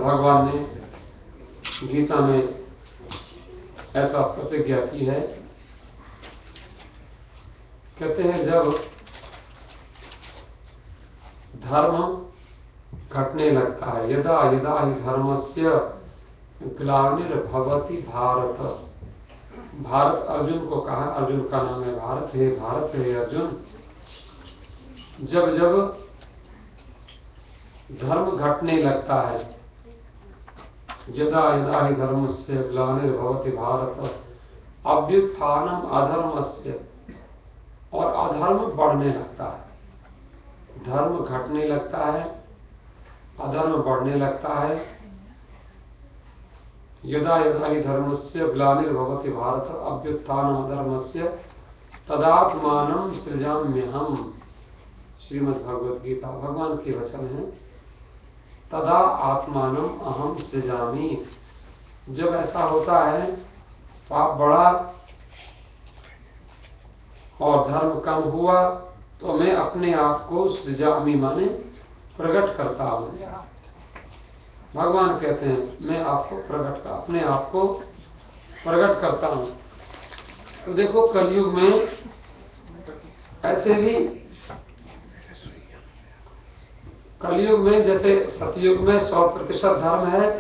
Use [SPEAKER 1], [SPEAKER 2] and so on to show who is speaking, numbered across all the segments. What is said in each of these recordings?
[SPEAKER 1] भगवान ने गीता में ऐसा प्रतिज्ञा की है, कहते हैं जब धर्म घटने लगता है, यदा यदा ही धर्मस्य ग्लानिर्भवति भारत। भारत अर्जुन को कहा, अर्जुन का नाम है भारत है अर्जुन। जब जब धर्म घटने लगता है, यदा यदा ही धर्मस्य ग्लानिर्भवति भारत अभ्युत्थानम अधर्मस्य, और अधर्म बढ़ने लगता है। धर्म घटने लगता है, अधर्म बढ़ने लगता है। यदा यदा ही धर्मस्य ग्लानिर्भवति भारत अभ्युत्थानम अधर्मस्य तदात्मानं सृजाम्यहम्। श्रीमद् भगवद गीता भगवान के वचन हैं। तदा आत्मानम अहम सृजामि। जब ऐसा होता है, पाप बढ़ा और धर्म कम हुआ, तो मैं अपने आप को सृजामि माने प्रकट करता हूं। भगवान कहते हैं मैं आपको अपने आप को प्रकट करता हूं। तो देखो कलयुग में ऐसे भी, कलयुग में जैसे सतयुग में 100% धर्म है,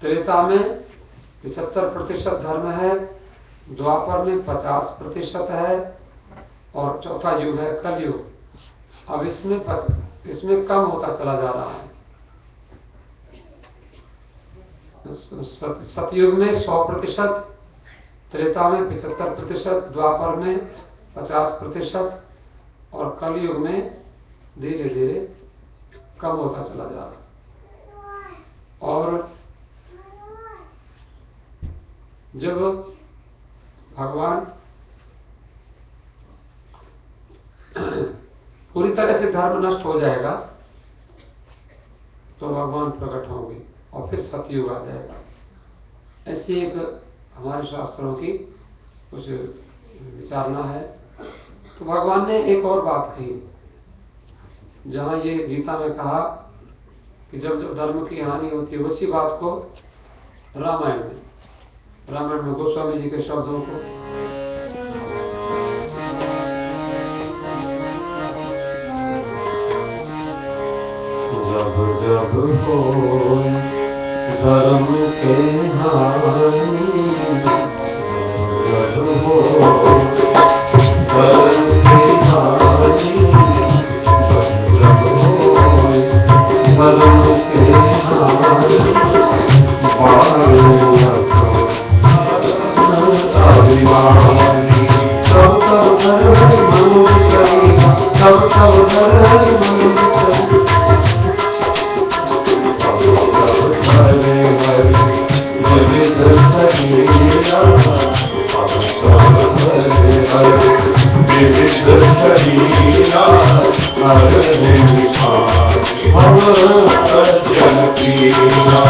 [SPEAKER 1] त्रेता में 75% धर्म है, द्वापर में 50% है, और चौथा युग है कलयुग। अब इसमें इसमें कम होता चला जा रहा है। सतयुग में 100%, त्रेता में 75%, द्वापर में 50% और कलयुग में धीरे धीरे कम होता चला जा रहा है। और जब भगवान पूरी तरह से धर्म नष्ट हो जाएगा तो भगवान प्रकट होंगे और फिर सतयुग आ जाएगा। ऐसी एक हमारे शास्त्रों की कुछ विचारना है। तो भगवान ने एक और बात कही, जहां ये गीता में कहा कि जब जब धर्म की हानि होती है, उसी बात को रामायण में गोस्वामी जी के शब्दों को जब जब हो धर्म के हानि, जब हो धर्म के हानि, जब हो धर्म के हानि, अभिमानी तब तब धर्म मनुष्य, तब तब धर्म मनुष्य, हरे हरे विविध शरीरा, हरे हरे विविध शरीरा, हरे निधान भव सज्जन पीरा।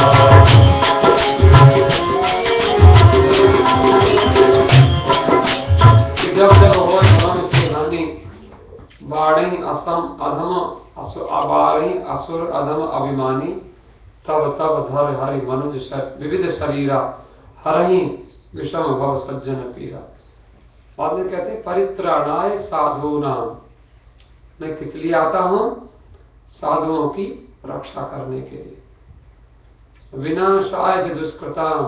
[SPEAKER 1] जब जब हो धर्म की हानि, बाढ़ी असम अधम अबारी असुर अधम अभिमानी, तब तब धर हरि मनुष्य विविध शरीरा, हरहि विषम भव सज्जन पीरा। बाद में कहते हैं परित्राणाय साधु नाम, मैं किस लिए आता हूं? साधुओं की रक्षा करने के लिए। विनाशाय दुष्कृताम,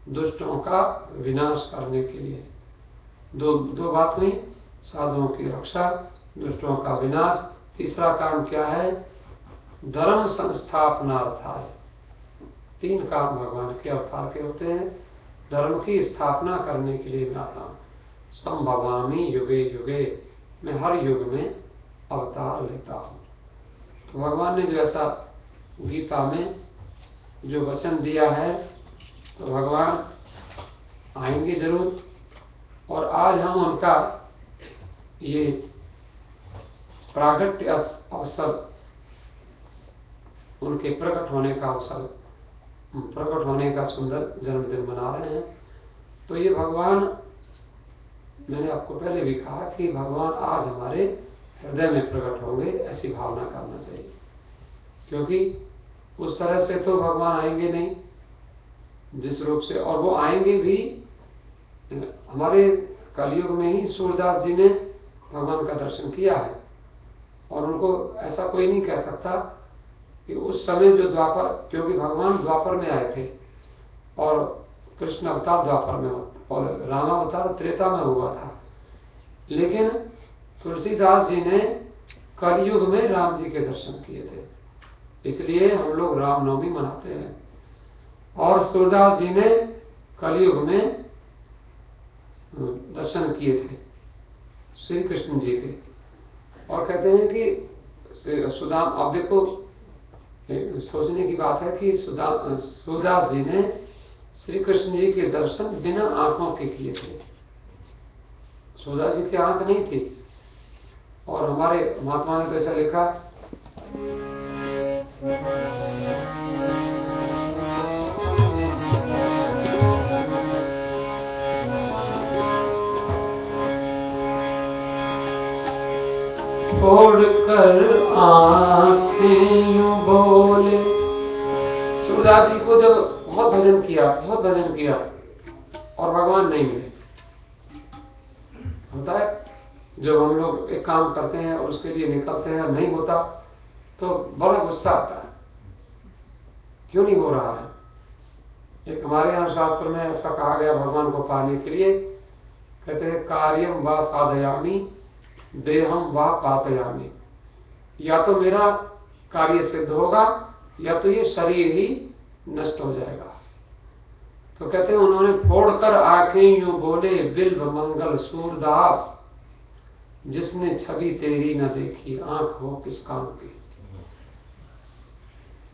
[SPEAKER 1] दुष्टों का विनाश करने के लिए। दो बात नहीं, साधुओं की रक्षा, दुष्टों का विनाश। तीसरा काम क्या है? धर्म संस्थापनार्थाय। 3 काम भगवान के अवतार के होते हैं। धर्म की स्थापना करने के लिए मैं आता हूं। संभवामि युगे युगे, मैं हर युग में अवतार लेता हूं। तो भगवान ने जो ऐसा गीता में जो वचन दिया है, तो भगवान आएंगे जरूर। और आज हम उनका ये प्रागट्य अवसर, उनके प्रकट होने का अवसर, प्रकट होने का सुंदर जन्मदिन मना रहे हैं। तो ये भगवान, मैंने आपको पहले भी कहा कि भगवान आज हमारे हृदय में प्रकट होंगे, ऐसी भावना करना चाहिए। क्योंकि उस तरह से तो भगवान आएंगे नहीं जिस रूप से, और वो आएंगे भी हमारे कलयुग में ही। सूरदास जी ने भगवान का दर्शन किया है और उनको ऐसा कोई नहीं कह सकता कि उस समय जो द्वापर, क्योंकि भगवान द्वापर में आए थे और कृष्ण अवतार द्वापर में और रामावतार त्रेता में हुआ था। लेकिन तुलसीदास जी ने कलयुग में राम जी के दर्शन किए थे, इसलिए हम लोग रामनवमी मनाते हैं। और सूरदास जी ने कलयुग में दर्शन किए थे श्री कृष्ण जी के। और कहते हैं कि सुदाम, अब देखो सोचने की बात है कि सूरदास जी ने श्री कृष्ण जी के दर्शन बिना आंखों के किए थे। सूरदास जी की आंख नहीं थी, और हमारे महात्मा ने तो ऐसा लिखा, छोड़कर आंखें यूं बोले। सूरदास जी को जब बहुत भजन किया और भगवान नहीं मिले। होता है जब हम लोग एक काम करते हैं और उसके लिए निकलते हैं, नहीं होता तो बड़ा गुस्सा आता है, क्यों नहीं हो रहा है। एक हमारे यहाँ शास्त्र में ऐसा कहा गया भगवान को पाने के लिए, कहते हैं कार्यम व साधयामी देहम व पातयामी। या तो मेरा कार्य सिद्ध होगा या तो ये शरीर ही नष्ट हो जाएगा। तो कहते हैं उन्होंने फोड़कर आंखें यूं बोले बिल्व मंगल सूरदास, जिसने छवि तेरी न देखी आंख हो किस काम की।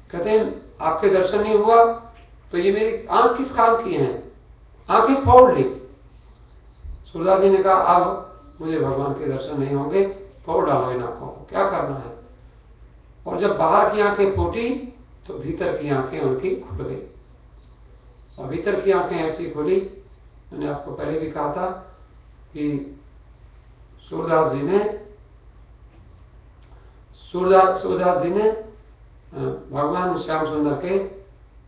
[SPEAKER 1] कहते हैं आपके दर्शन नहीं हुआ तो ये मेरी आंख किस काम की है, आंखें फोड़ ली। सूरदास जी ने कहा अब मुझे भगवान के दर्शन नहीं होंगे, फोड़ डालो इन आंखों को, क्या करना है। और जब बाहर की आंखें फूटी तो भीतर की आंखें उनकी खुल गई। और भीतर की आंखें ऐसी खुली, मैंने आपको पहले भी कहा था कि सूरदास जी ने भगवान श्याम सुंदर के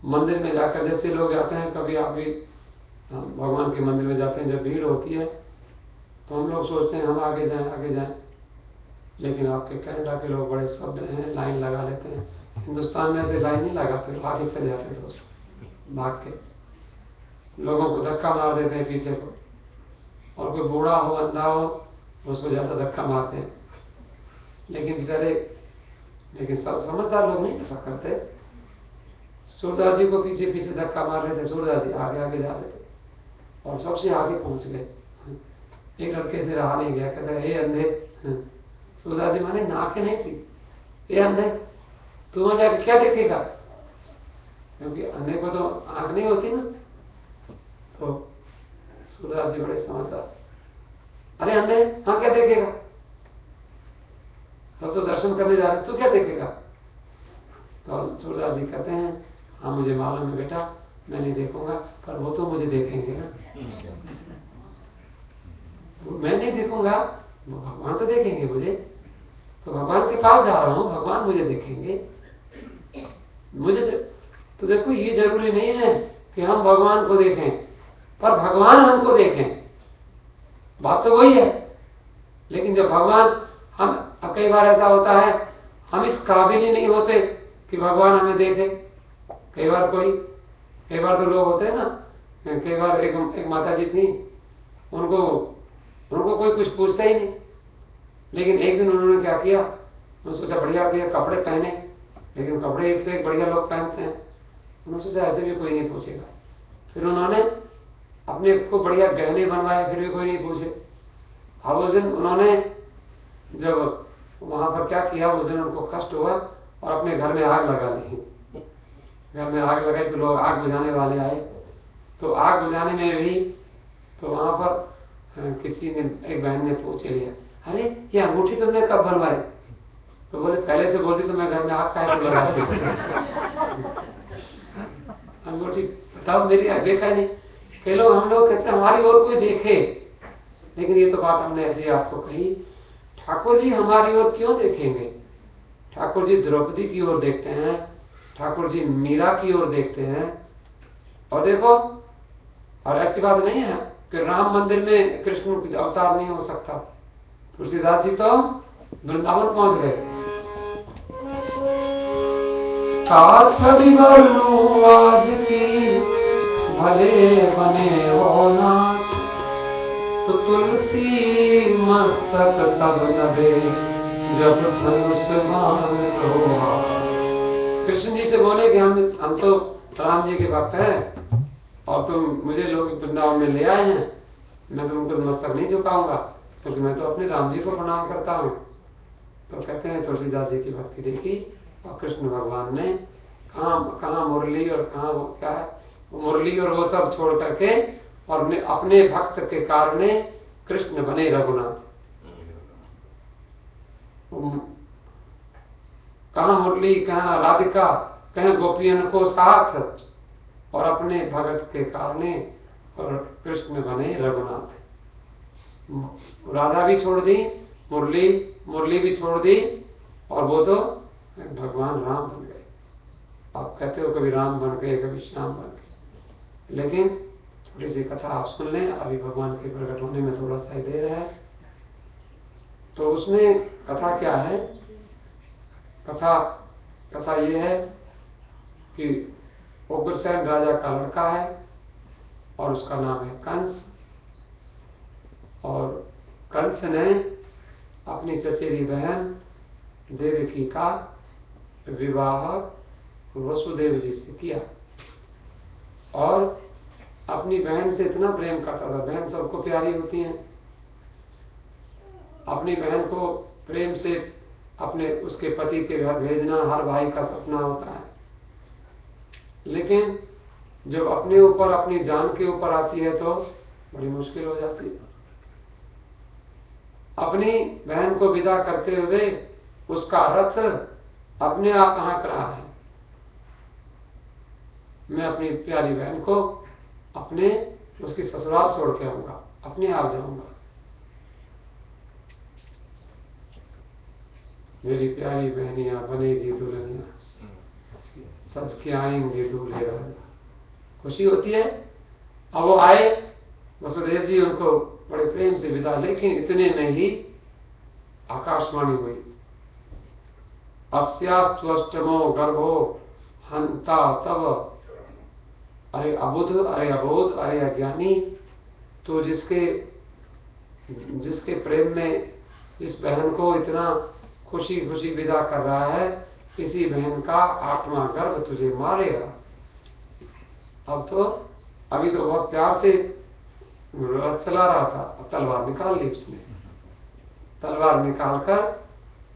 [SPEAKER 1] मंदिर में जाकर, जैसे लोग जाते हैं कभी आप भी भगवान के मंदिर में जाते हैं, जब भीड़ होती है तो हम लोग सोचते हैं हम आगे जाएं, लेकिन आपके कनाडा के लोग बड़े शब्द हैं, लाइन लगा लेते हैं। हिंदुस्तान में ऐसे लाइन नहीं लगाते, आगे चले जाते दोस्त भाग के, लोगों को धक्का मार देते हैं पीछे को, और कोई बूढ़ा हो अंधा हो उसको ज्यादा धक्का मारते हैं। लेकिन बेचारे, लेकिन सब समझदार लोग नहीं ऐसा करते। सूरदास जी को पीछे पीछे धक्का मार रहे थे, सूरदास जी आगे आगे जा रहे थे और सबसे आगे पहुंच गए। एक लड़के से रहा नहीं गया, कहता हे अंधे, सूरदास जी माने नाक नहीं थी, ये अंधे तू वहां जाकर क्या देखेगा, क्योंकि अंधे को तो आंख नहीं होती ना। तो सूरदास जी बड़े समझदार, अरे अंधे हाँ क्या देखेगा, सब तो दर्शन करने जा रहे, तू क्या देखेगा। तो सूरदास जी कहते हैं हाँ मुझे मालूम है बेटा, मैं नहीं देखूंगा, पर वो तो मुझे देखेंगे ना। मैं नहीं देखूंगा, भगवान तो देखेंगे मुझे, तो भगवान के पास जा रहा हूं, भगवान मुझे देखेंगे। मुझे तो देखो ये जरूरी नहीं है कि हम भगवान को देखें, पर भगवान हमको देखें, बात तो वही है। लेकिन जब भगवान, हम कई बार ऐसा होता है हम इस काबिल ही नहीं होते कि भगवान हमें देखे। कई बार तो लोग होते हैं ना, कई बार एक माता जी थी, उनको कोई कुछ पूछता ही नहीं, लेकिन एक दिन उन्होंने क्या किया, उन्होंने सोचा बढ़िया बढ़िया कपड़े पहने, लेकिन कपड़े एक से एक बढ़िया लोग पहनते हैं, उन्होंने सोचा ऐसे भी कोई नहीं पूछेगा। फिर उन्होंने अपने को बढ़िया गहने बनवाए, फिर भी कोई नहीं पूछे। अब उस दिन उन्होंने जब वहां पर क्या किया, उस दिन उनको कष्ट हुआ और अपने घर में आग लगा ली। घर में आग लगाई तो लोग आग बुझाने वाले आए, तो आग बुझाने में भी तो वहां पर किसी ने, एक बहन ने पूछ लिया, अरे ये अंगूठी तुमने कब बनवाई। तो बोले पहले से बोलती तो मैं घर में आग काहे लगाती। अंगूठी तब मेरी देखा नहीं। कई लोग, हम लोग कहते हमारी ओर कोई देखे, लेकिन ये तो बात हमने ऐसे आपको कही, ठाकुर जी हमारी ओर क्यों देखेंगे। ठाकुर जी द्रौपदी की ओर देखते हैं, ठाकुर जी मीरा की ओर देखते हैं। और देखो, और ऐसी बात नहीं है कि राम मंदिर में कृष्ण अवतार नहीं हो सकता। तुलसीदास जी तो वृंदावन पहुंच गए। छवि बरनूं आज की भले बने हो ना, तो तुलसी मस्तक तब न दे जब धनुष बाण लोहा। कृष्ण जी से बोले कि हम तो राम जी के भक्त हैं और तुम मुझे लोग वृंदावन में ले आए हैं, मैं तुमको मस्तक नहीं झुकाऊंगा क्योंकि मैं तो अपने राम जी को प्रणाम करता हूँ। तो कहते हैं तुलसीदास जी की भक्ति देखी और कृष्ण भगवान ने कहाँ मुरली और कहाँ वो क्या है, मुरली और वो सब छोड़ करके और अपने भक्त के कारण कृष्ण बने रघुनाथ। कहाँ मुरली, कहाँ राधिका, कहीं गोपियन को साथ, और अपने भगत के कारण और कृष्ण बने रघुनाथ। राधा भी छोड़ दी, मुरली भी छोड़ दी, और वो तो भगवान राम बन गए। आप कहते हो कभी राम बन गए, कभी श्याम बन गए, लेकिन थोड़ी सी कथा आप सुन लें, अभी भगवान के प्रकट होने में थोड़ा सा देर है। तो उसमें कथा क्या है, कथा ये है कि उग्रसेन राजा का लड़का है और उसका नाम है कंस, और कंस ने अपनी चचेरी बहन देवकी का विवाह वसुदेव जी से किया और अपनी बहन से इतना प्रेम करता था। बहन सबको प्यारी होती है, अपनी बहन को प्रेम से अपने उसके पति के घर भेजना हर भाई का सपना होता है, लेकिन जब अपने ऊपर अपनी जान के ऊपर आती है तो बड़ी मुश्किल हो जाती है। अपनी बहन को विदा करते हुए उसका रथ अपने आप हाँक रहा है, मैं अपनी प्यारी बहन को अपने उसकी ससुराल छोड़ के आऊंगा, अपने आप जाऊंगा। मेरी प्यारी बहनियां बनेगी दुल्हनियां, सज के आएंगे दूल्हे राजा। खुशी होती है। अब वो आए, वसुदेव जी उनको बड़े प्रेम से विदा, लेकिन इतने में ही आकाशवाणी हुई, अस्यास्त्वष्टमो गर्भो हंता तव। अरे अबुध, अरे अबोध, अरे अज्ञानी, तो जिसके प्रेम में इस बहन को इतना खुशी खुशी विदा कर रहा है, इसी बहन का 8वां गर्भ तुझे मारेगा। अब तो अभी तो बहुत प्यार से चला रहा था, अब तलवार निकाल ली उसने। तलवार निकालकर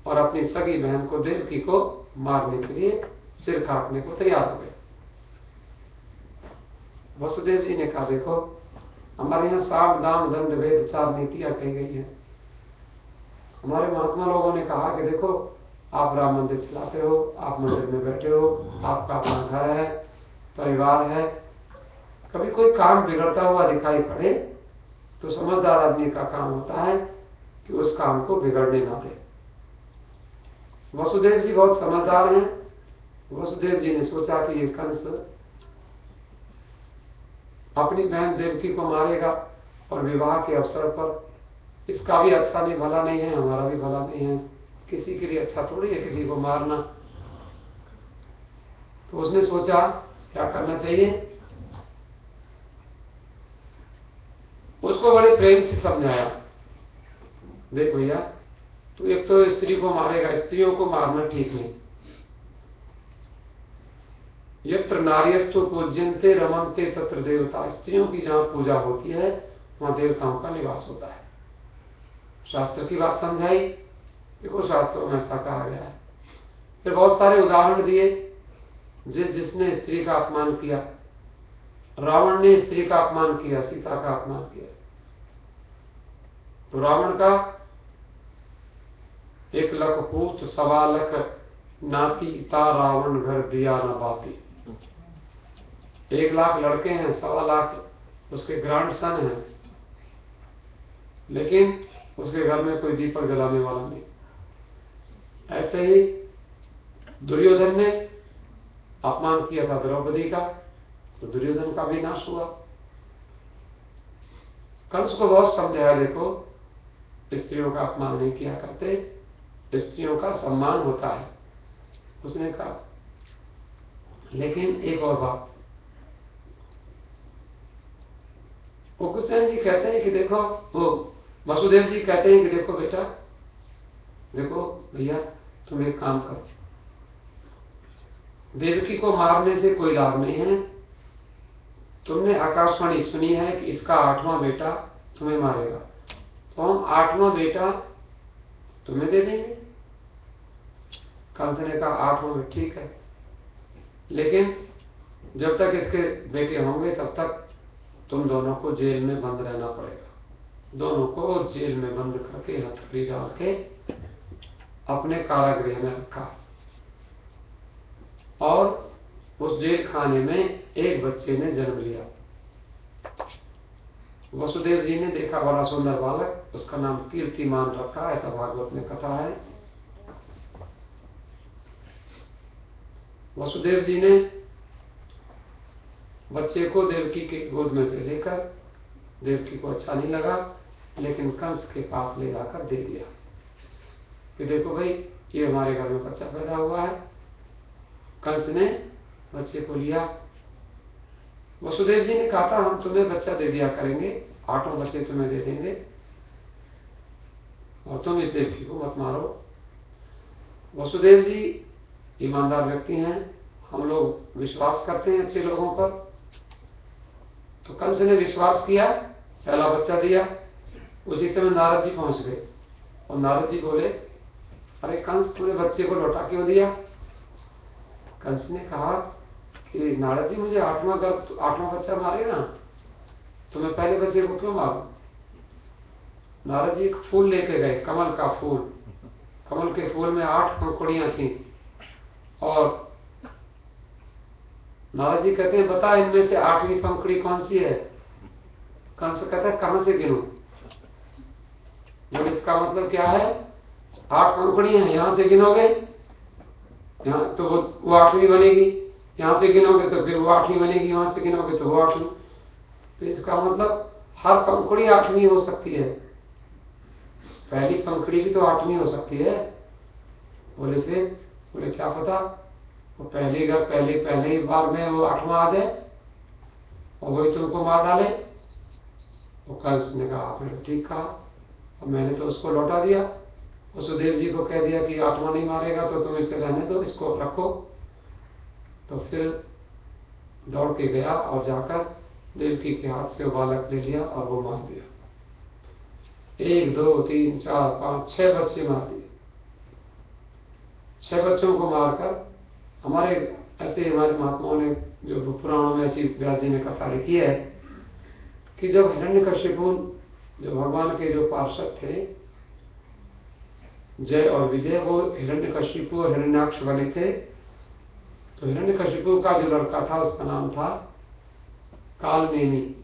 [SPEAKER 1] और अपनी सगी बहन को देवकी को मारने के लिए सिर काटने को तैयार हो गए। वसुदेव जी ने कहा, देखो हमारे यहाँ साम दाम दंड भेद 4 नीतियां कही गई हैं। हमारे महात्मा लोगों ने कहा कि देखो आप राम मंदिर चलाते हो, आप मंदिर में बैठे हो, आपका अपना घर है, परिवार है, कभी कोई काम बिगड़ता हुआ दिखाई पड़े तो समझदार आदमी का काम होता है कि उस काम को बिगड़ने ना दे। वसुदेव जी बहुत समझदार हैं। वसुदेव जी ने सोचा कि ये कंस अपनी बहन देवकी को मारेगा और विवाह के अवसर पर इसका भी अच्छा नहीं, भला नहीं है, हमारा भी भला नहीं है, किसी के लिए अच्छा थोड़ी है किसी को मारना। तो उसने सोचा क्या करना चाहिए। उसको बड़े प्रेम से समझाया, देख भैया तू एक तो स्त्री को मारेगा, स्त्रियों को मारना ठीक नहीं। यत्र नार्यस्तु पूज्यन्ते रमन्ते तत्र देवता, स्त्रियों की जहां पूजा होती है वहां देवताओं का निवास होता है। शास्त्र की बात समझाई, देखो शास्त्रों में ऐसा कहा गया है। फिर बहुत सारे उदाहरण दिए, जिसने स्त्री का अपमान किया, रावण ने स्त्री का अपमान किया, सीता का अपमान किया, तो रावण का 1 लाख पूत 1.25 लाख नाती ता रावण घर दिया न बाती। 1 लाख लड़के हैं, 1.25 लाख उसके ग्रैंड सन हैं, लेकिन उसके घर में कोई दीपक जलाने वाला नहीं। ऐसे ही दुर्योधन ने अपमान किया था द्रौपदी का, तो दुर्योधन का भी नाश हुआ। कंस को बहुत समझाया, देखो स्त्रियों का अपमान नहीं किया करते, स्त्रियों का सम्मान होता है, उसने कहा। लेकिन एक और बात, उग्रसेन जी कहते हैं कि देखो, वो वसुदेव जी कहते हैं कि देखो बेटा, देखो भैया तुम एक काम करो, देवकी को मारने से कोई लाभ नहीं है। तुमने आकाशवाणी सुनी है कि इसका 8वां बेटा तुम्हें मारेगा, तो हम 8वां बेटा तुम्हें दे देंगे। कंस ने कहा 8वां बेटा ठीक है, लेकिन जब तक इसके बेटे होंगे तब तक तुम दोनों को जेल में बंद रहना पड़ेगा। दोनों को जेल में बंद करके हथकड़ी डाल के अपने कारागृह में रखा और उस जेल खाने में एक बच्चे ने जन्म लिया। वसुदेव जी ने देखा बड़ा सुंदर बालक, उसका नाम कीर्तिमान रखा, ऐसा भागवत में कथा है। वसुदेव जी ने बच्चे को देवकी के गोद में से लेकर, देवकी को अच्छा नहीं लगा, लेकिन कंस के पास ले जाकर दे दिया कि देखो भाई ये हमारे घर में बच्चा पैदा हुआ है। कंस ने बच्चे को लिया। वसुदेव जी ने कहा था हम तुम्हें बच्चा दे दिया करेंगे, 8 बच्चे तुम्हें दे देंगे और तुम इस देवकी को मत मारो। वसुदेव जी ईमानदार व्यक्ति हैं, हम लोग विश्वास करते हैं अच्छे लोगों पर। तो कंस ने विश्वास किया, पहला बच्चा दिया। उसी समय नारद जी पहुंच गए और नारद जी बोले, अरे कंस, तूने बच्चे को लौटा क्यों दिया? कंस ने कहा कि नारद जी, मुझे आठवां बच्चा मारेगा तो मैं पहले बच्चे को क्यों मारूं? नारद जी एक फूल लेके गए, कमल का फूल। कमल के फूल में 8 पंखुड़ियां थी और नारद जी कहते हैं, बता इनमें से 8वीं पंखुड़ी कौन सी है? कंस कहता है, कहां से गिनूं? इसका मतलब क्या है? 8 पंखुड़ियां हैं, यहां से गिनोगे यहां तो वो 8वीं बनेगी, यहां से गिनोगे तो फिर वो 8वीं बनेगी, वहां से गिनोगे तो वो 8वीं। तो इसका मतलब हर पंखुड़ी 8वीं हो सकती है, पहली पंखुड़ी भी तो 8वीं हो सकती है। बोले फिर? बोले क्या पता, वो पहले ही बार में वो 8वां आ जाए और वही तुमको मार डाले। वो कंस ने कहा, आपने तो ठीक कहा, और मैंने तो उसको लौटा दिया। वसुदेव जी को कह दिया कि 8वां नहीं मारेगा तो तुम इसे रहने दो, इसको रखो। तो फिर दौड़ के गया और जाकर देवकी के हाथ से बालक ले लिया और वो मार दिया। 1 2 3 4 5 6 बच्चे मार दिए। 6 बच्चों को मारकर हमारे महात्माओं ने, जो पुराणों में ऐसी व्यास जी ने कथा लिखी है कि जब हिरण्यकशिपु, जो भगवान के जो पार्षद थे जय और विजय, वो हिरण्यकशिपु और हिरण्याक्ष बने थे। तो हिरण्यकशिपु का जो लड़का था उसका नाम था कालनेमी,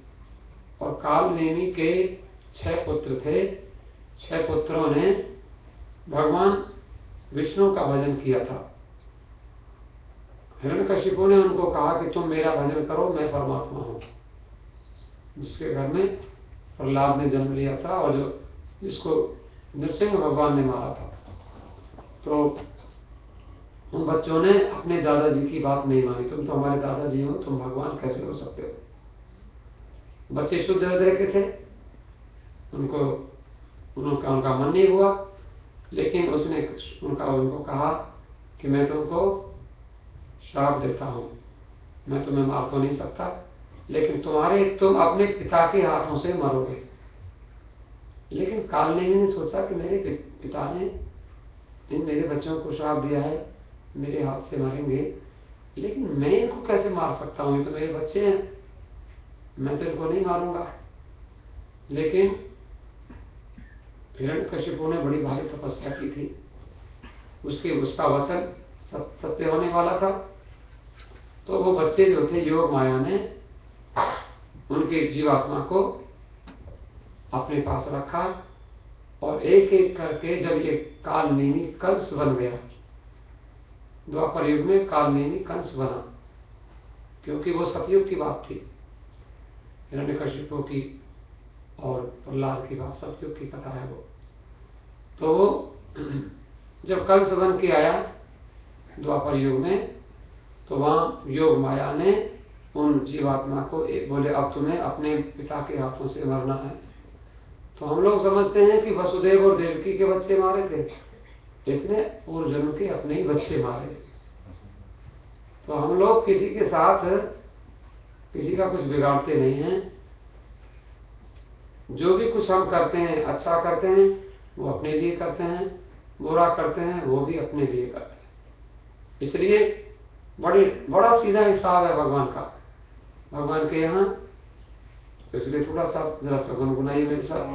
[SPEAKER 1] और कालनेमी के 6 पुत्र थे। 6 पुत्रों ने भगवान विष्णु का भजन किया था। हिरण्यकशिपु ने उनको कहा कि तुम मेरा भजन करो, मैं परमात्मा हूं। जिसके घर में प्रहलाद ने जन्म लिया था और जिसको नृसिंह भगवान ने मारा था। तो उन बच्चों ने अपने दादाजी की बात नहीं मानी, तुम तो हमारे दादाजी हो, तुम भगवान कैसे हो सकते हो? बच्चे शुद्ध हृदय के थे, उनका मन नहीं हुआ, लेकिन उसने उनको कहा कि मैं तुमको श्राप देता हूं, मैं तुम्हें मार तो नहीं सकता, लेकिन तुम अपने पिता के हाथों से मरोगे। लेकिन कालनेमी ने सोचा कि मेरे पिता ने इन मेरे बच्चों को श्राप दिया है, मेरे हाथ से मरेंगे, लेकिन मैं इनको कैसे मार सकता हूं? ये तो मेरे बच्चे हैं, मैं तो इनको नहीं मारूंगा। लेकिन हिरण्यकशिपु ने बड़ी भारी तपस्या की थी, उसका वचन सत्य होने वाला था। तो वो बच्चे जो थे, योग माया ने उनके जीवात्मा को अपने पास रखा और एक एक करके जब ये कालनेमी कंस बन गया, द्वापर युग में कालनेमी कंस बना, क्योंकि वो सतयुग की बात थी, हिरण्यकशिपु की और प्रहलाद की बात, सतयुग की कथा है वो। तो वो जब कंस बन के आया द्वापर युग में, तो वहां योग माया ने उन जीवात्मा को बोले, अब तुम्हें अपने पिता के हाथों से मरना है। तो हम लोग समझते हैं कि वसुदेव और देवकी के बच्चे मारे थे, इसने पूर्व जन्म के अपने ही बच्चे मारे। तो हम लोग किसी के साथ किसी का कुछ बिगाड़ते नहीं हैं। जो भी कुछ हम करते हैं, अच्छा करते हैं वो अपने लिए करते हैं, बुरा करते हैं वो भी अपने लिए करते हैं। इसलिए बड़ा सीधा हिसाब है भगवान का, भगवान के यहाँ। तो इसलिए थोड़ा सा जरा सा गुनगुनाइए मेरे साथ।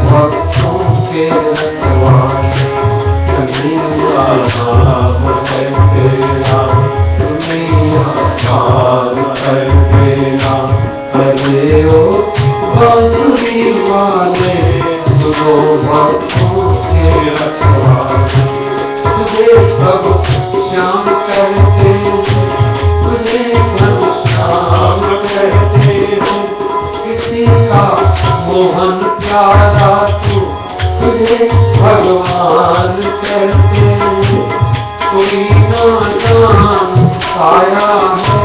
[SPEAKER 2] भक्तों के रखवाले
[SPEAKER 1] मोहन प्यारा तू, तुझे भगवान कहते, कोई ना जान आया है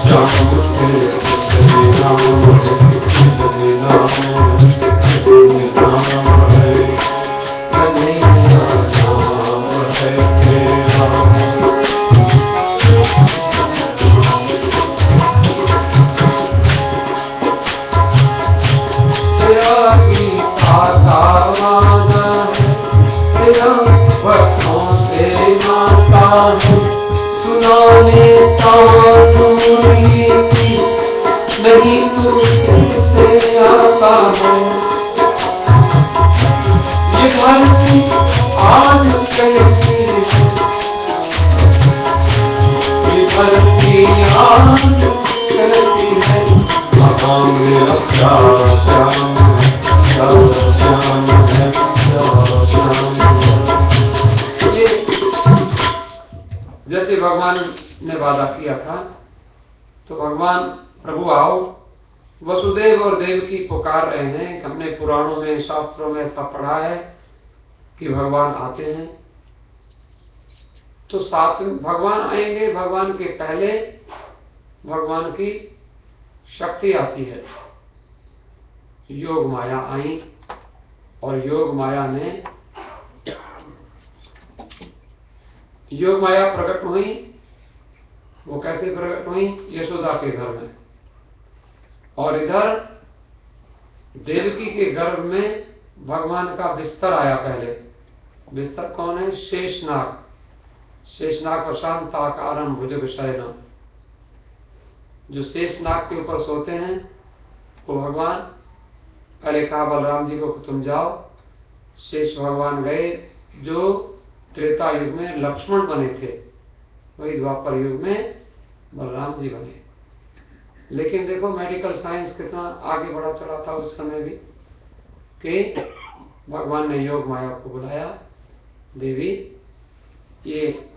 [SPEAKER 1] श्याम तेरे नाम है, तेरे नाम है, तेरे नाम है, कन्हैया नाम है तेरा। तेरा गीता का वादा है, तेरा भक्तों से नाता है, सुनाने तानूरी की नहीं तुझसे आता है। ये धरती आज कैसी है, ये धरती आज कैसी है, वहाँ मेरा प्यार श्याम है, श्याम है, श्याम है। ये जैसे भगवान ने वादा किया था, तो भगवान प्रभु आओ, वसुदेव और देवकी पुकार रहे हैं। हमने पुराणों में शास्त्रों में ऐसा पढ़ा है कि भगवान आते हैं। तो साथ में भगवान आएंगे, भगवान के पहले भगवान की शक्ति आती है। योग माया आई और योग माया प्रकट हुई। वो कैसे प्रकट हुई? यशोदा के घर में। और इधर देवकी के गर्भ में भगवान का बिस्तर आया। पहले बिस्तर कौन है? शेषनाग। शेषनाग प्रशांताकारम भुजगशयनम। जो शेषनाग के ऊपर सोते हैं वो भगवान। पहले कहा बलराम जी को तुम जाओ। शेष भगवान गए, जो त्रेता युग में लक्ष्मण बने थे, वही द्वापर युग में बलराम जी बने। लेकिन देखो मेडिकल साइंस कितना आगे बढ़ा चला था उस समय भी, कि भगवान ने योग माया को बुलाया, देवी ये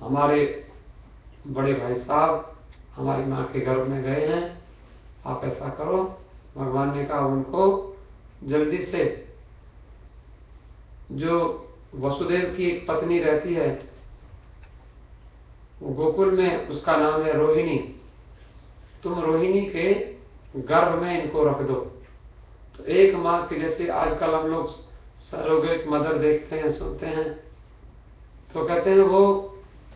[SPEAKER 1] हमारे बड़े भाई साहब हमारी माँ के गर्भ में गए हैं, आप ऐसा करो। भगवान ने कहा उनको जल्दी से, जो वसुदेव की एक पत्नी रहती है वो गोकुल में, उसका नाम है रोहिणी, तुम रोहिणी के गर्भ में इनको रख दो। तो एक माँ के जैसे आजकल हम लोग सरोगेट मदर देखते हैं, सुनते हैं, तो कहते हैं वो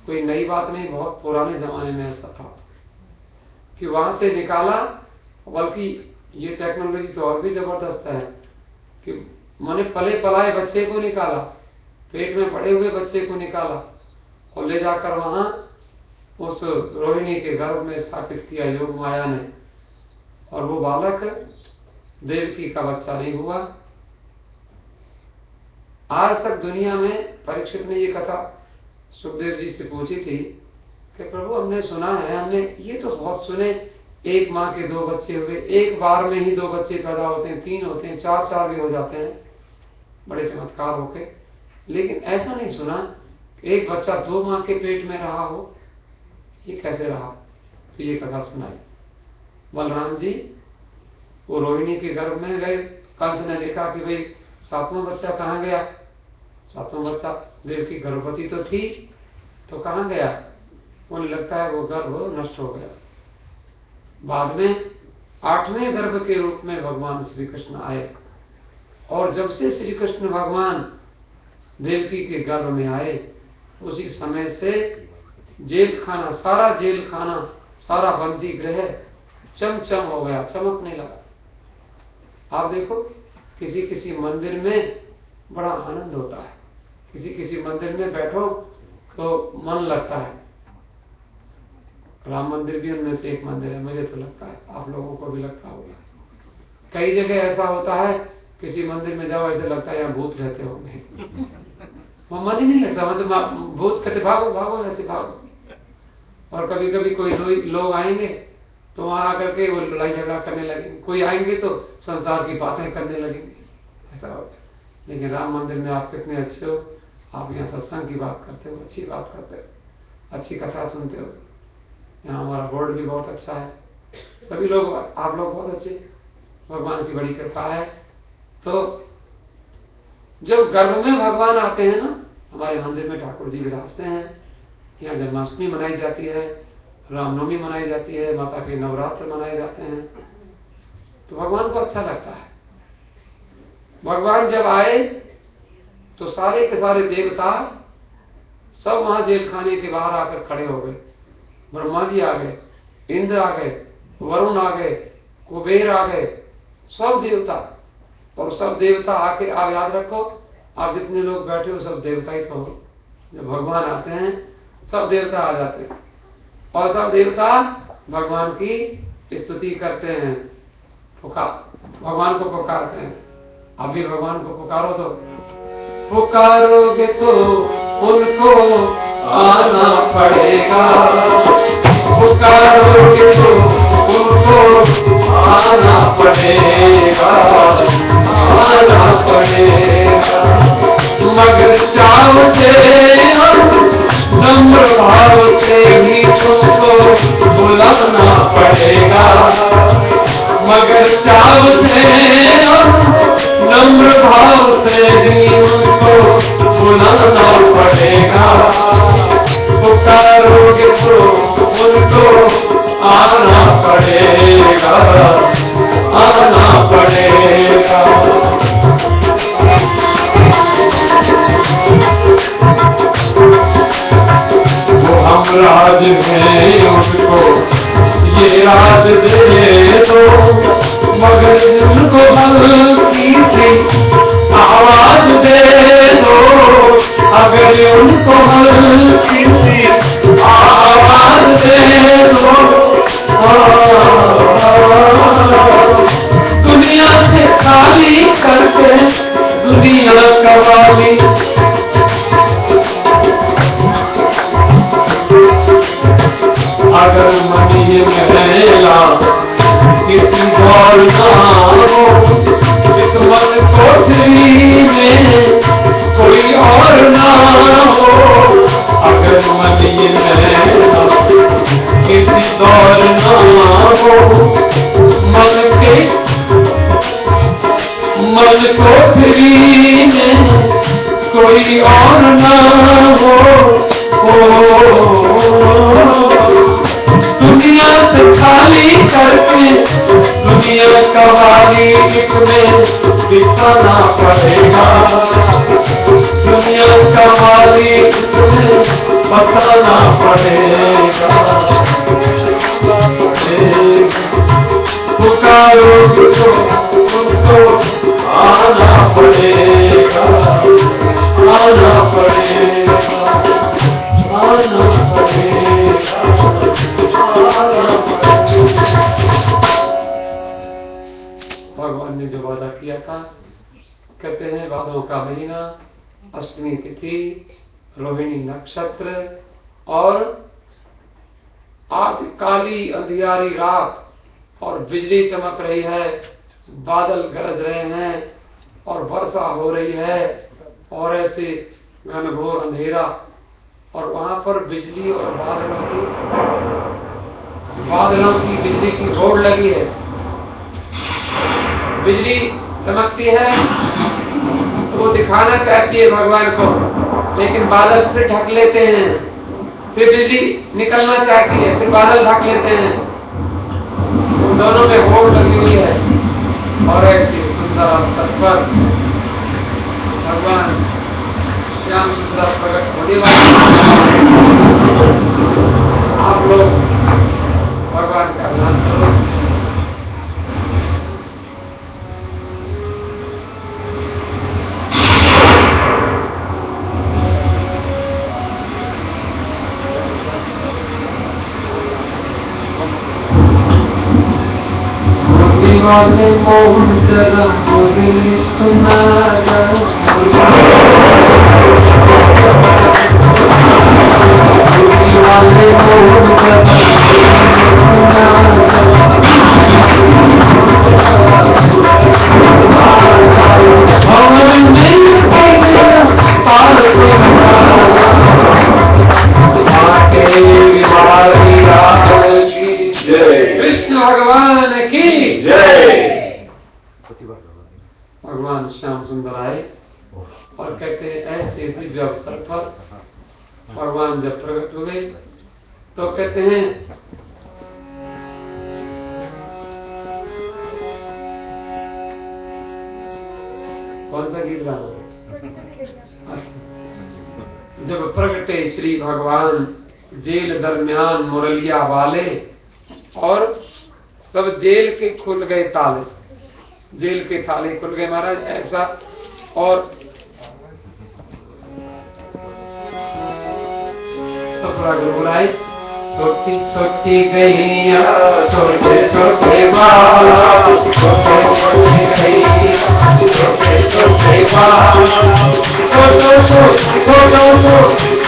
[SPEAKER 1] कोई नई बात नहीं, बहुत पुराने जमाने में ऐसा था कि वहां से निकाला। बल्कि ये टेक्नोलॉजी तो और भी जबरदस्त है कि माने पले पलाए बच्चे को निकाला, पेट में पड़े हुए बच्चे को निकाला और ले जाकर वहां उस रोहिणी के गर्भ में स्थापित किया योग माया ने। और वो बालक देवकी का बच्चा नहीं हुआ। आज तक दुनिया में परीक्षित ने ये कथा सुखदेव जी से पूछी थी कि प्रभु हमने सुना है, हमने ये तो बहुत सुने, एक माँ के दो बच्चे हुए, एक बार में ही दो बच्चे पैदा होते हैं, तीन होते हैं, चार भी हो जाते हैं, बड़े चमत्कार होके। लेकिन ऐसा नहीं सुना कि एक बच्चा दो माँ के पेट में रहा हो। ये कैसे रहा? तो ये कथा सुनाई। बलराम जी वो रोहिणी के गर्भ में गए। कंस ने देखा कि भाई सातवां बच्चा कहाँ गया? सातवां बच्चा, देवकी गर्भवती तो थी, तो कहाँ गया? उन्हें लगता है वो गर्भ नष्ट हो गया। बाद में आठवें गर्भ के रूप में भगवान श्री कृष्ण आए। और जब से श्री कृष्ण भगवान देवकी के गर्भ में आए, उसी समय से जेल खाना, सारा जेल खाना, सारा बंदी गृह चमचम हो गया, चमकने लगा। आप देखो किसी किसी मंदिर में बड़ा आनंद होता है, किसी किसी मंदिर में बैठो तो मन लगता है। राम मंदिर भी उनमें से एक मंदिर है, मुझे तो लगता है, आप लोगों को भी लगता होगा। कई जगह ऐसा होता है, किसी मंदिर में जाओ ऐसे लगता है यहाँ भूत रहते होंगे, वो मन ही नहीं लगता, मतलब भूत कहते भागो भागो ऐसे भागो। और कभी कभी कोई लोग आएंगे तो वहां आकर के वो लड़ाई झगड़ा करने लगेंगे, कोई आएंगे तो संसार की बातें करने लगेंगे, ऐसा होता है। लेकिन राम मंदिर में आप कितने अच्छे हो, आप यहाँ सत्संग की बात करते हो, अच्छी बात करते हो, अच्छी कथा सुनते हो। यहाँ हमारा बोर्ड भी बहुत अच्छा है, सभी लोग, आप लोग बहुत अच्छे, भगवान की बड़ी कृपा है। तो जब गर्भ में भगवान आते हैं ना, हमारे मंदिर में ठाकुर जी विराजते हैं, यहाँ जन्माष्टमी मनाई जाती है, रामनवमी मनाई जाती है, माता के नवरात्र मनाए जाते हैं, तो भगवान को अच्छा लगता है। भगवान जब आए तो सारे के सारे देवता सब वहां जेल खाने के बाहर आकर खड़े हो गए। ब्रह्मा जी आ गए, इंद्र आ गए, वरुण आ गए, कुबेर आ गए, सब देवता। और सब देवता आके, आप याद रखो, आप जितने लोग बैठे हो सब देवता ही तो। जब भगवान आते हैं सब देवता आ जाते हैं और सब देवता भगवान की स्तुति करते हैं, भगवान को पुकारते हैं। आप भी भगवान को पुकारो, तो पुकारोगे तो उनको आना पड़ेगा, पुकारोगे तो उनको आना पड़ेगा, आना पड़ेगा। मगर चाव से हम नम्र भाव से ही तुमको बुलाना पड़ेगा, मगर चाव से हम नम्र भाव से ही उनको बुलाना पड़ेगा। पुकारोगे तो उनको आना पड़ेगा, आना पड़ेगा। वो हम राज में उनको ये राज दे दो, मगर उनको हल्की सी आवाज दे दो, अगर उनको हल्की सी आवाज दे दो। दुनिया से खाली करके दुनिया कवाली, अगर मन ये मेला किसी और ना हो, इस मन कोठरी में कोई और ना हो, अगर मन ये मेला किसी और ना हो, मन कोठरी में कोई और ना हो। दुनिया से खाली करके दुनिया कवाली में बिताना पड़ेगा, दुनिया कवाली में बताना पड़ेगा। पुकारोगे तो उनको आना पड़ेगा, आना पड़ेगा, आना पड़ेगा, आना पड़ेगा। भगवान ने जो वादा किया था, कहते हैं भादों का महीना, अष्टमी तिथि, रोहिणी नक्षत्र और आज काली अंधियारी रात और बिजली चमक रही है, बादल गरज रहे हैं और वर्षा हो रही है और ऐसे घनघोर अंधेरा, और वहां पर बिजली और बादलों की बिजली की रोड लगी है। बिजली चमकती है तो वो दिखाना चाहती है भगवान को, लेकिन बादल फिर ढक लेते हैं, फिर बिजली निकलना चाहती है, फिर बादल ढक लेते हैं। दोनों में होड़ लगी हुई है और ऐसी सुंदर अवसर पर भगवान श्याम सुंदर प्रकट होने वाले। आप लोग भगवान का ध्यान करो। वाले मोहन जरा मुझे सुना वाले मोहन कृष्ण भगवान की जय। भगवान श्याम सुंदर आए और कहते हैं ऐसे दिव्य अवसर पर भगवान जब प्रकट हुए तो कहते हैं कौन सा गीत गाना? जब प्रगटे श्री भगवान जेल दरमियान मुरलिया वाले, और सब जेल के खुल गए ताले, जेल के ताले खुल गए महाराज ऐसा। और सब बुलाए छोटी छोटी गैया छोटे छोटे बाल, छोटे छोटे गैया छोटे छोटे बाल, छोटो छोटो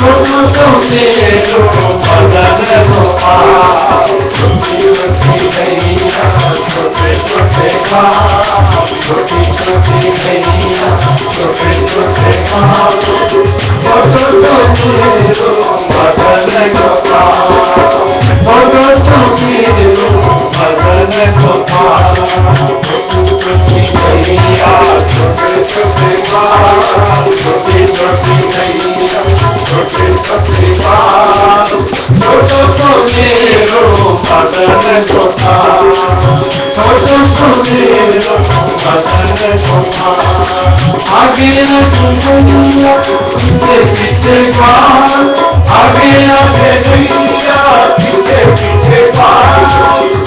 [SPEAKER 1] छोटो छोटे जो बदन गोपाल, छोटी छोटी गैया छोटे छोटे बाल, छोटी छोटी गैया छोटे छोटे बाल, छोटो छोटे जो बदन गोपाल, छोटो छोटे जो बदन गोपाल, छोटी गैया छोटे छोटे बाल, छोटी छोटी गैया छोटे छोटे बाल, छोटो छोटे जो बदन गोपाल, छोटो छोटे जो बदन गोपाल, आगे न दुनिया पीछे पीछे बाल, आगे आगे गैया पीछे पीछे बाल,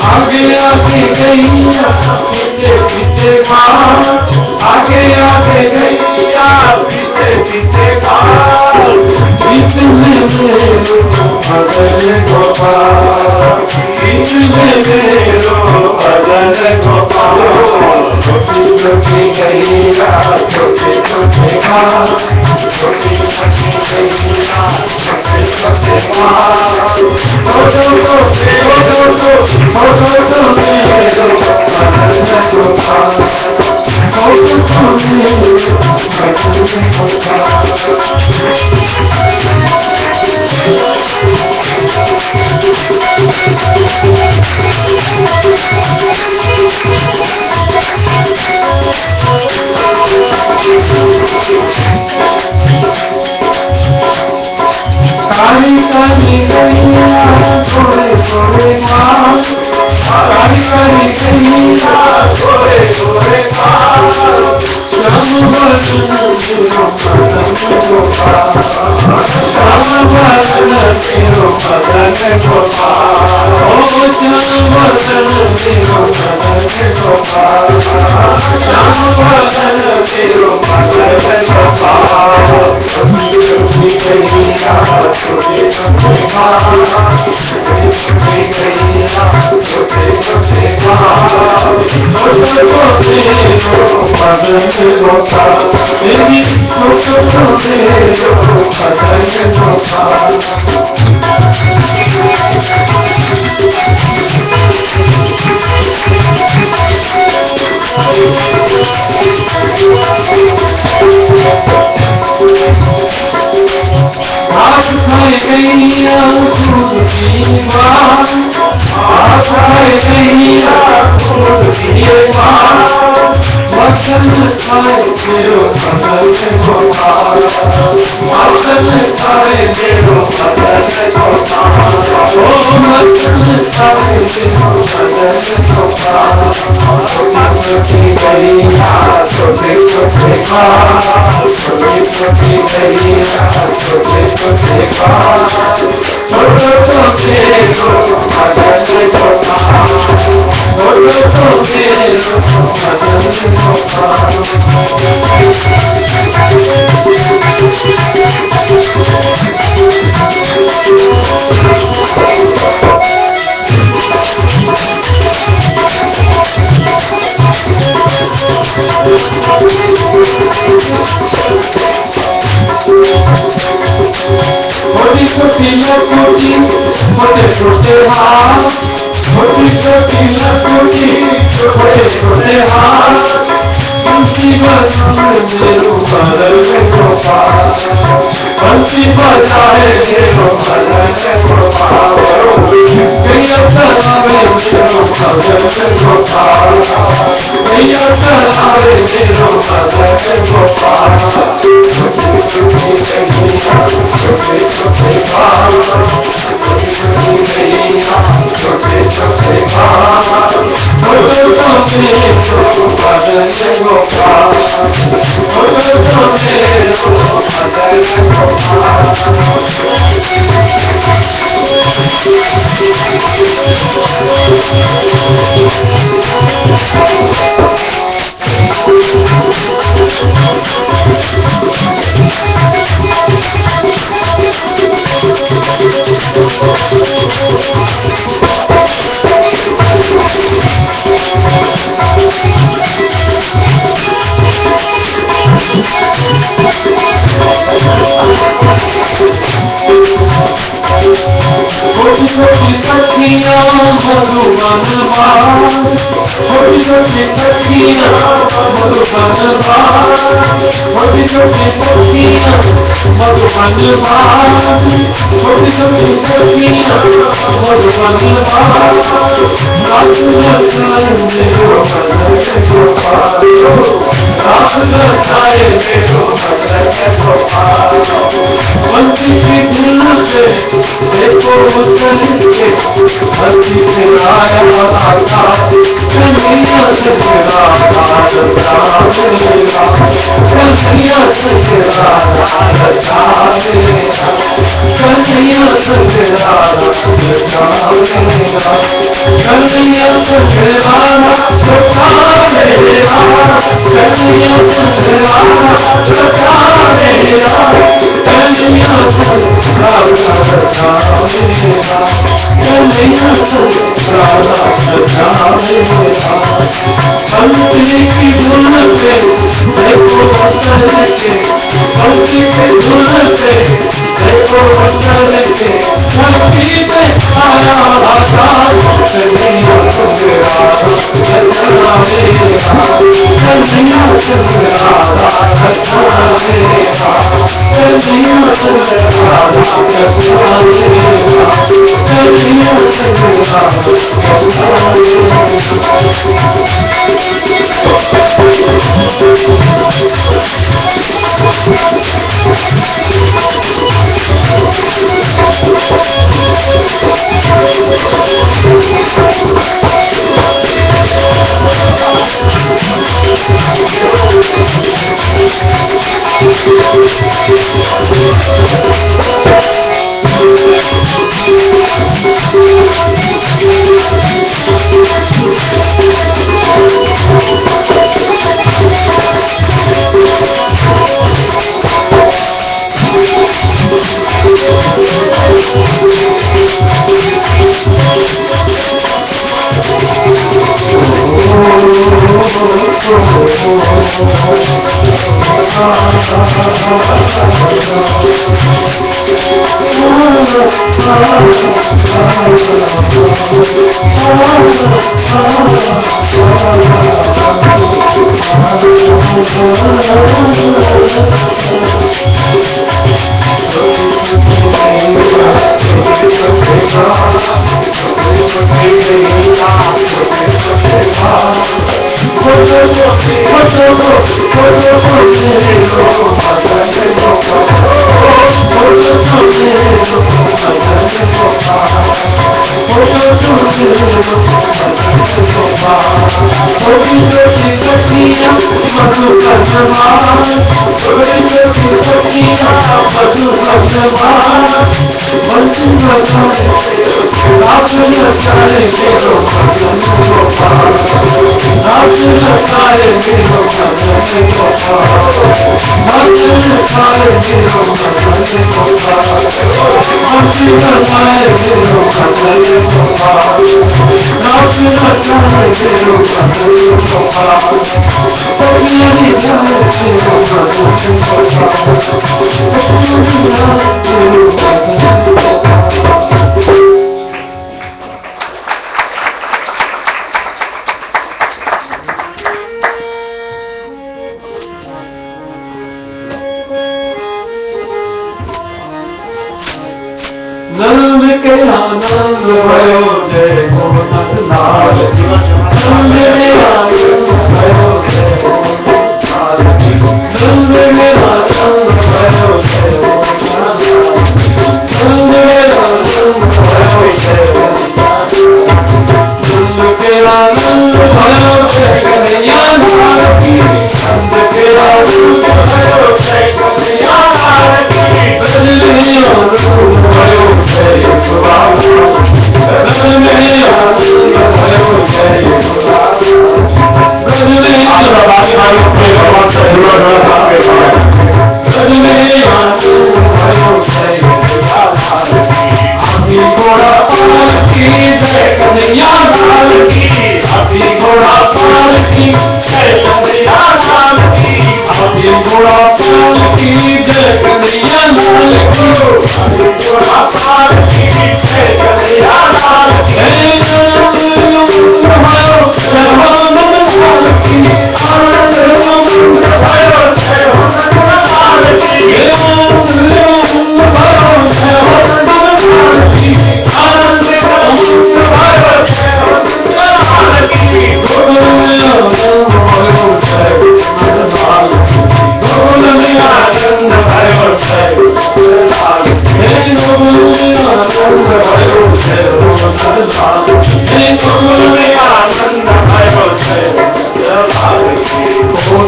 [SPEAKER 1] आगे आगे गैया पीछे पीछे बाल, आगे आगे गैया पीछे पीछे बाल, बीच में मेरो बदन गोपाल, बीच में मेरो बदन गोपाल, छोटी छोटी गैया छोटे छोटे बाल, छोटी छोटी गैया छोटे छोटे बाल, छोटो छोटे मेरो बदन गोपाल, छोटो छोटे बदन गोपाल। काली काली गैया थोड़े थोड़े बाल, काली काली गैया थोड़े थोड़े बाल, श्याम बदन तेरो बदन गोपाल, श्याम बदन तेरो बदन गोपाल, ओ श्याम बदन तेरो बदन गोपाल, श्याम बदन तेरो बदन गोपाल, छोटी छोटी गैया छोटे छोटे बाल, छोटे छोटे गैया छोटे छोटे बाल, छोटे छोटे जो बदन गोपाल, मेरी छोटे छोटे जो बदन गोपाल। आज खाए गैया दूध की माँ, आज खाए गैया दूध की माँ, मक्खन खाए तेरो बदन गोपाल, मक्खन खाए तेरो बदन गोपाल, ओ मक्खन खाए तेरो बदन गोपाल, छोटी छोटी गैया छोटे छोटे बाल, छोटी छोटी गैया छोटे छोटे बाल, छोटे छोटे जो बदन गोपाल, छोटे छोटे जो बदन गोपाल। छोटी छोटी लकुटी छोटे छोटे हाथ, छोटी छोटी लकुटी छोटे छोटे हाथ, बंसी बजाए मेरो बदन गोपाल, बंसी बजाए मेरो बदन गोपाल, गैया चलावे मेरो बदन गोपाल, गैया गोपाल तो मेरो भजन गोपाल छोटी छोटी सखियाँ मधुबन बार छोटी छोटी सखियाँ मधुबन बार छोटी छोटी सखियाँ मधुबन बार छोटी छोटी सखियाँ मधुबन बार रात रचाए मेरो भजन गोपाल रात रचाए मेरो भजन गोपाल बंसी की धुन से देखो चलिए बंसी से आया आता कन्हैया से तेरा राधा मेरा कन्हैया से तेरा राधा मेरा कन्हैया से तेरा राधा मेरा कन्हैया से तेरा राधा मेरा कन्हैया से तेरा राधा मेरा कन्हैया से राधा मेरा कन्हैया से राधा मेरा बंसी की धुन से देखो चल के बंसी की धुन से देखो चल के बंसी पे आया राधा कन्हैया से राधा मेरा कन्हैया से राधा मेरा कन्हैया से राधा मेरा कन्हैया से राधा नंद के आनंद भयो देखो नंद लाल नंद के आनंद भयो देखो नंद के आनंद भयो देखो नंद के आनंद भयो देखो नंद के आनंद भयो देखो कन्हैया लाल की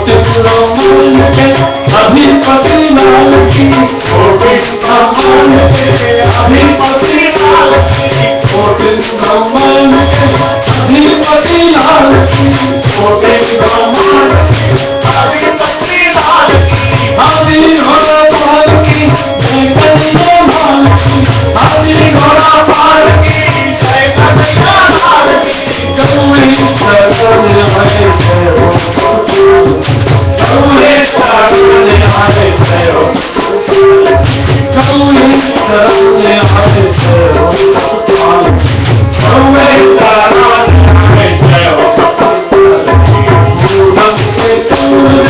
[SPEAKER 2] कोटि ब्रह्मांड के अधिपति लाल की, कोटि ब्रह्मांड के अधिपति लाल की, कोटि ब्रह्मांड के अधिपति लाल की, कोटि ब्रह्मांड के अधिपति लाल की, हाथी घोड़ा पाल की जय कन्हैया लाल की, हाथी घोड़ा पाल की जय कन्हैया लाल की, गौरी शरण हरे जय हो, गौरी शरण हरे जय हो, गौरी शरण हरे जय हो, गौरी शरण हरे जय हो। पूनम से चंद्र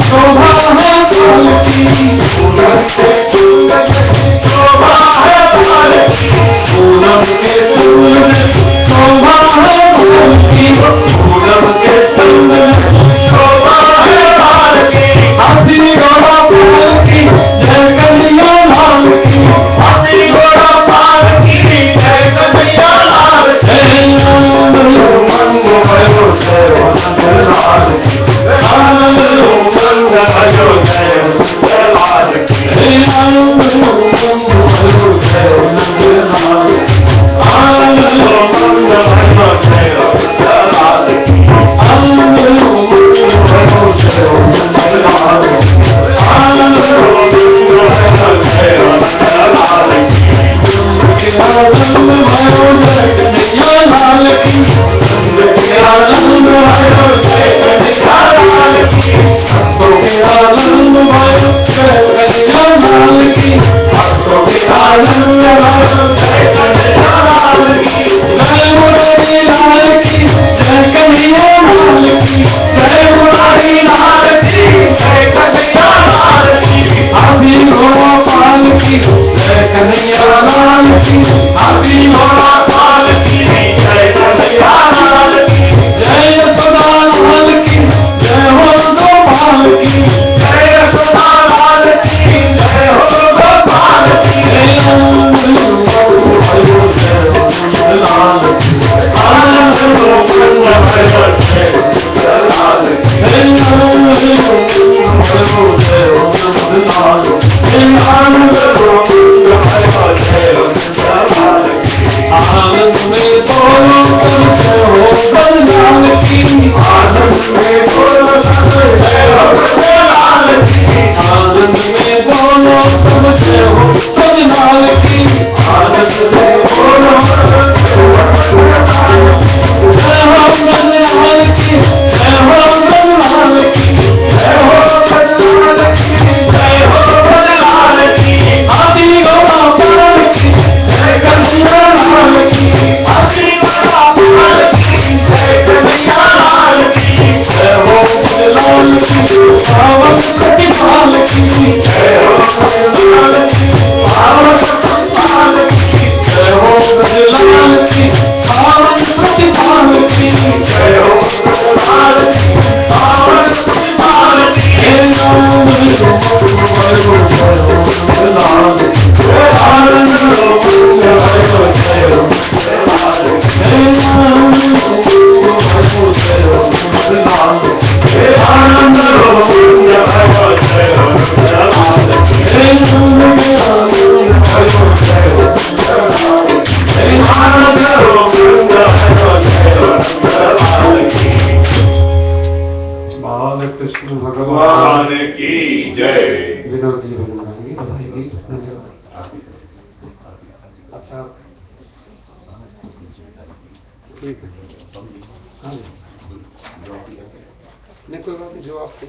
[SPEAKER 2] शोभा है काल की, पूनम से चंद्र शोभा है काल की, पूनम के चंद्र शोभा है काल की, पूनम के चंद्र शोभा है काल की, हाथी घोड़ा पाल की जय कन्हैया लाल की, हाथी घोड़ा पाल की जय कन्हैया लाल की, मंग भयो जय लाल की, आनंद मंग भयो जय लाल की, आनंद मंग भयो जय लाल की, आनंद मंग भयो जय लाल की, आनंद मंग भयो जय लाल की, आनंद मंग भयो जय लाल की, आनंद भयो जय कन्हैया लाल की, आनंद भयो जय कन्हैया लाल की, भक्तों के आनंद भयो जय कन्हैया लाल की, भक्तों के आनंद भयो जय कन्हैया लाल की, जय मुरारी लाल की जय कन्हैया लाल की, जय मुरारी लाल की जय कन्हैया लाल की, हाथी घोड़ा पाल की जय कन्हैया लाल की, हाथी घोड़ा पाल की जय कन्हैया लाल की, जय यशोदा लाल की जय हो गोपाल की, जय यशोदा लाल की जय हो गोपाल की, आनंद भयो जय लाल की, आनंद मंग भयो जय लाल की, आनंद भयो जय लाल की, आनंद मंग भयो जय लाल की, आनंद में बोलो जय हो लाल की, आनंद में बोलो जय हो लाल की, आनंद में बोलो जय हो लाल की, आनंद में बोलो जय हो लाल की, जय हो लाल की, जय हो लाल की, जय हो लाल की, हाथी घोड़ा पाल की जय कन्हैया लाल की, हाथी घोड़ा पाल की जय कन्हैया लाल की, जय हो लाल की, पावन प्रतिपाल की जय हो लाल की, पावन प्रतिपाल की जय हो लाल की, पावन प्रतिपाल की जय हो लाल की, पावन प्रतिपाल की, आनंद मंग भयो जय लाल की, आनंद मंग भयो जय लाल की, आनंद मंग भयो जय लाल की, आनंद मंग भयो जय लाल की, आनंद मंग भयो जय लाल की, आनंद मंग भयो जय लाल की। बाल कृष्ण भगवान की जय। विनोद जी बनाएंगे, बताइए। धन्यवाद। अच्छा ठीक है, हाँ नहीं कोई बात नहीं, जो आपको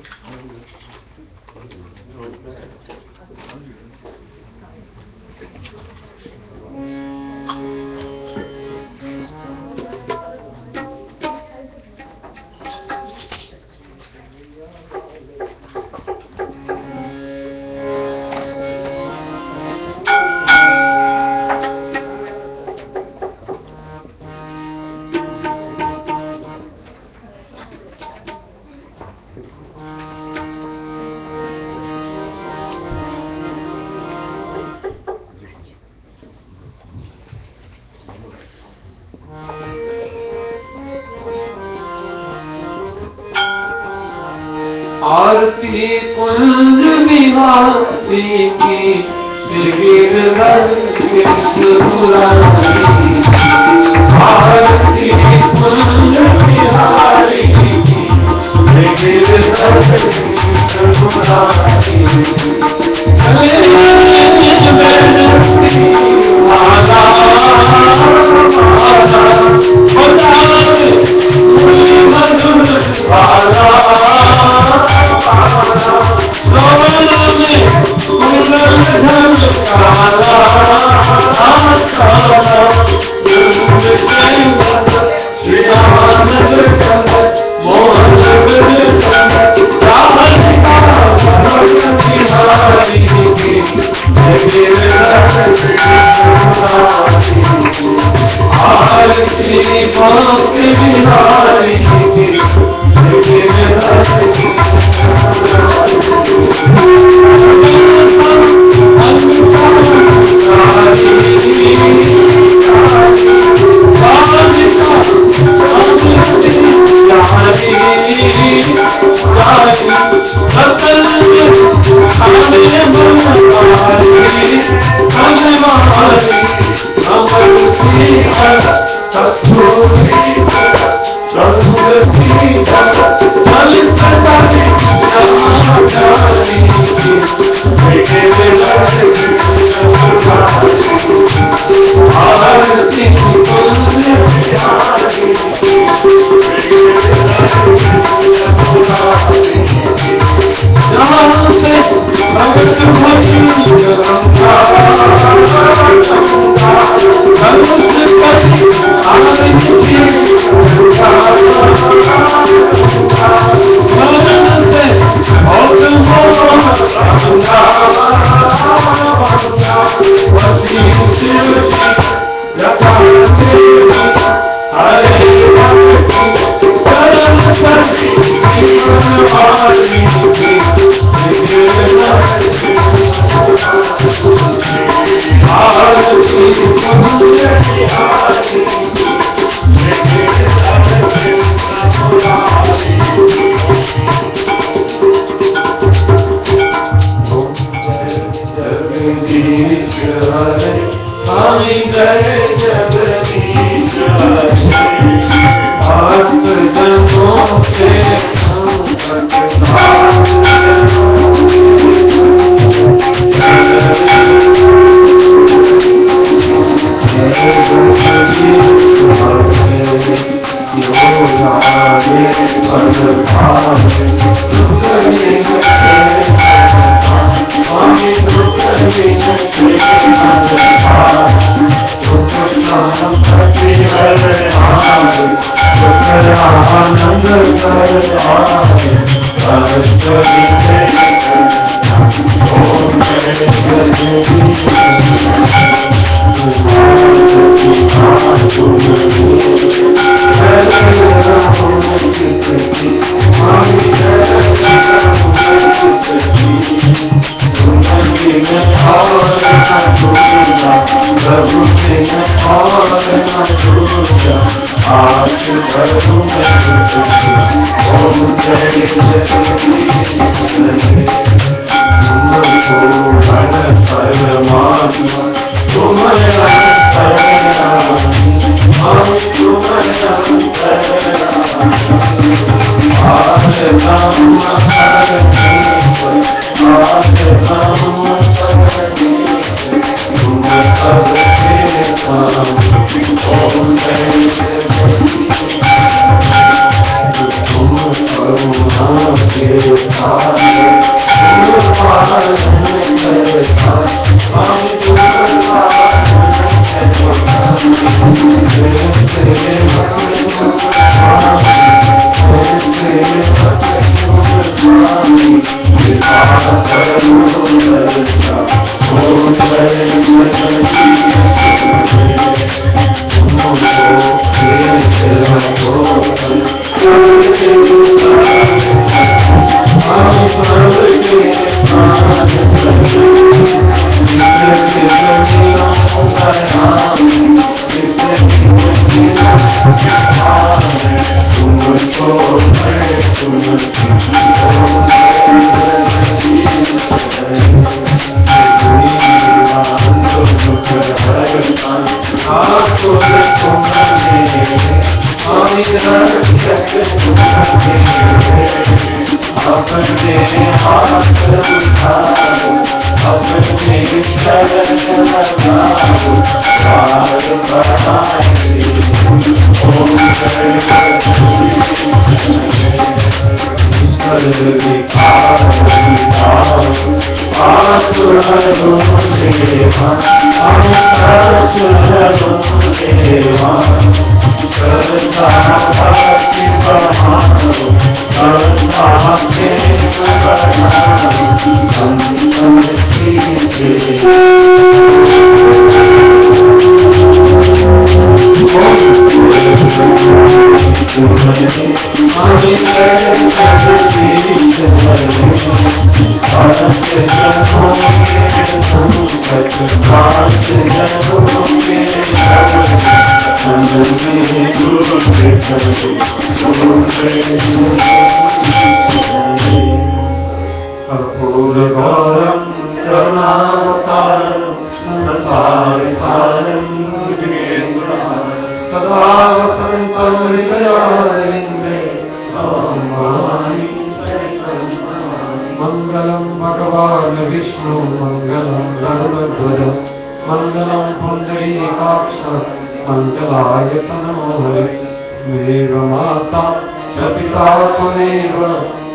[SPEAKER 1] आरती कुंज बिहारी की गिरधर कृष्ण मुरारी आरती कुंज बिहारी की गिरधर कृष्ण मुरारी माला मधुर बाला
[SPEAKER 2] अपने हाथ उठाओ, अपने शरण लगाओ, पार बढ़ाएंगे ओम कर्पूरगौरं करुणावतारं संसारसारं सदा वसन्तं हृदयारविन्दे मङ्गलं भगवान् विष्णु मङ्गलं गरुडध्वज मङ्गलं पुण्डरीकाक्ष मङ्गलायतनो हरे मेघमाता च पिता त्वमेव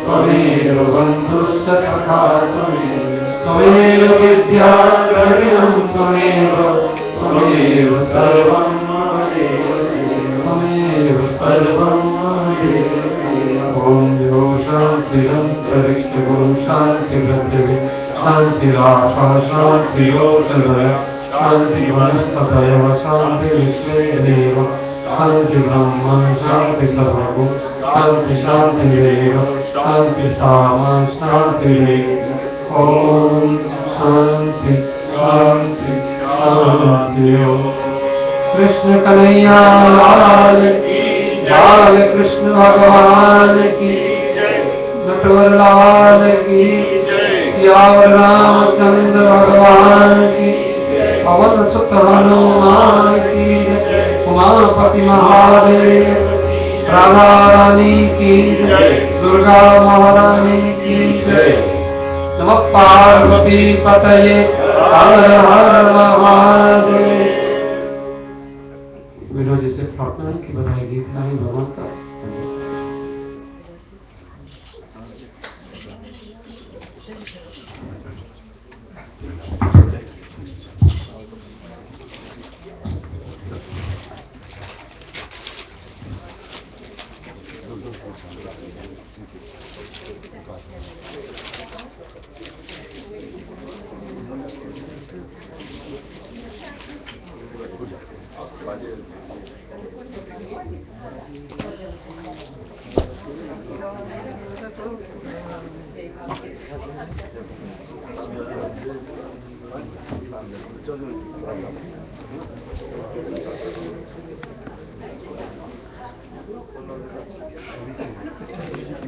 [SPEAKER 2] त्वमेव बन्धुश्च सखा त्वमेव विद्या द्रविणं त्वमेव त्वमेव सर्वं त्वमेव सर्वं ॐ यो शान्तिरन्तरिक्षगुं शान्तिपृथिवी शान्तिरापः शान्तियोषधयः शान्तिवनस्पतयः शान्तिविश्वे देव शान्तिब्रह्म शान्तिसर्वगो शान्ति शान्तिरेव शान्तिसामा शान्तिरेव ॐ शान्ति शान्ति शान्ति कृष्ण कन्हैया लाल की लाल कृष्ण भगवान की नटवर लाल की सियावर रामचंद्र भगवान की पवन सुत हनुमान की उमापति महादेव राधा रानी की दुर्गा महारानी की नमः पार्वती पतये हर हर महादेव। विनोद जी से प्रार्थना है कि बताए गीत नहीं भगवान का